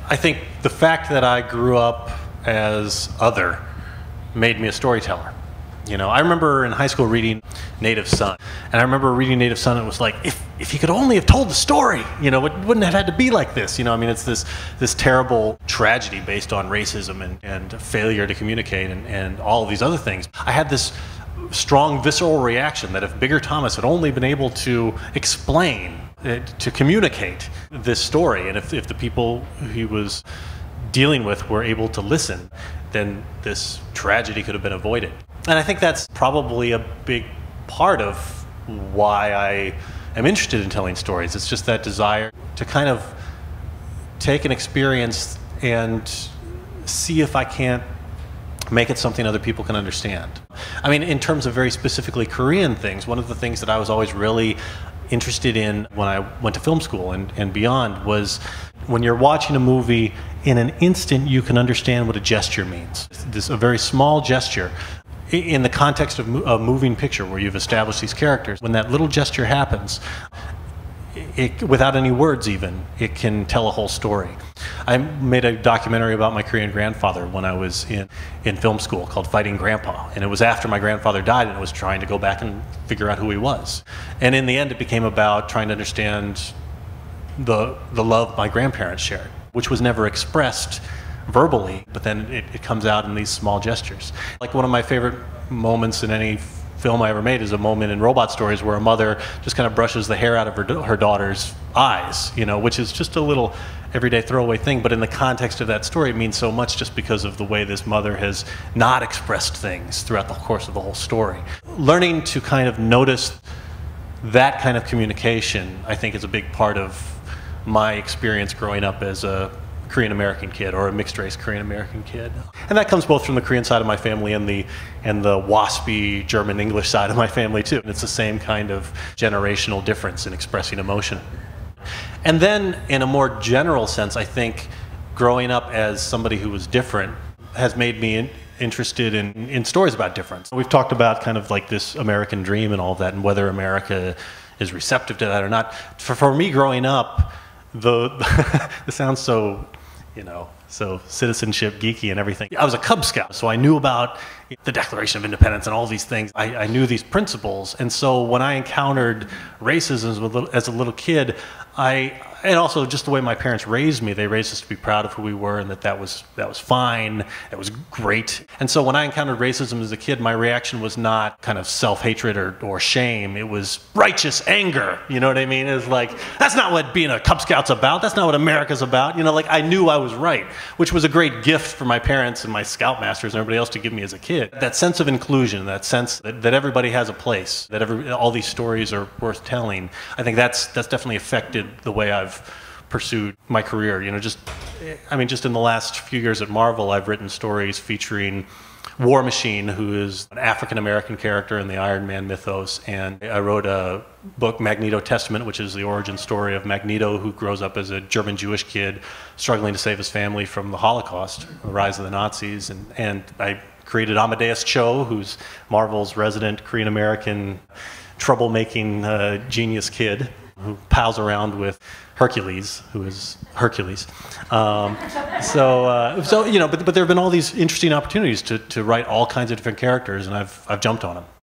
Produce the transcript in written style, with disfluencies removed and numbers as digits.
I think the fact that I grew up as other made me a storyteller. You know, I remember in high school reading Native Son, and I remember reading Native Son, and it was like, if he could only have told the story, you know, it wouldn't have had to be like this. You know, I mean, it's this terrible tragedy based on racism and failure to communicate and all of these other things. I had this strong visceral reaction that if Bigger Thomas had only been able to explain, to communicate this story, and if the people he was dealing with were able to listen, then this tragedy could have been avoided. And I think that's probably a big part of why I am interested in telling stories. It's just that desire to kind of take an experience and see if I can't make it something other people can understand. I mean, in terms of very specifically Korean things, one of the things that I was always really interested in when I went to film school and beyond was when you're watching a movie, in an instant you can understand what a gesture means. A very small gesture in the context of a moving picture where you've established these characters. When that little gesture happens, without any words even, it can tell a whole story. I made a documentary about my Korean grandfather when I was in film school called Fighting Grandpa, and it was after my grandfather died, and I was trying to go back and figure out who he was. And in the end it became about trying to understand the love my grandparents shared, which was never expressed verbally, but then it comes out in these small gestures. Like one of my favorite moments in any film I ever made is a moment in Robot Stories where a mother just kind of brushes the hair out of her daughter's eyes, you know, which is just a little everyday throwaway thing, but in the context of that story it means so much just because of the way this mother has not expressed things throughout the course of the whole story. Learning to kind of notice that kind of communication, I think, is a big part of my experience growing up as a Korean American kid, or a mixed race Korean American kid. And that comes both from the Korean side of my family and the waspy German English side of my family too. And it's the same kind of generational difference in expressing emotion. And then in a more general sense, I think growing up as somebody who was different has made me interested in stories about difference. We've talked about kind of like this American dream and all of that, and whether America is receptive to that or not. For me growing up, it sounds so, you know, so citizenship geeky and everything. I was a Cub Scout, so I knew about the Declaration of Independence and all these things. I knew these principles, and so when I encountered racism as a little kid, and also just the way my parents raised me, they raised us to be proud of who we were, and that was fine, it was great. And so when I encountered racism as a kid, my reaction was not kind of self-hatred or shame, it was righteous anger, you know what I mean? It was like, that's not what being a Cub Scout's about, that's not what America's about, you know, like I knew I was right, which was a great gift for my parents and my Scoutmasters and everybody else to give me as a kid. That sense of inclusion, that sense that everybody has a place, that all these stories are worth telling, I think that's definitely affected the way I've pursued my career. You know, just in the last few years at Marvel, I've written stories featuring War Machine, who is an African-American character in the Iron Man mythos, and I wrote a book, Magneto Testament, which is the origin story of Magneto, who grows up as a German Jewish kid struggling to save his family from the Holocaust, the rise of the Nazis, and I created Amadeus Cho, who's Marvel's resident Korean-American troublemaking genius kid, who pals around with Hercules, who is Hercules. So you know, but there have been all these interesting opportunities to write all kinds of different characters, and I've jumped on them.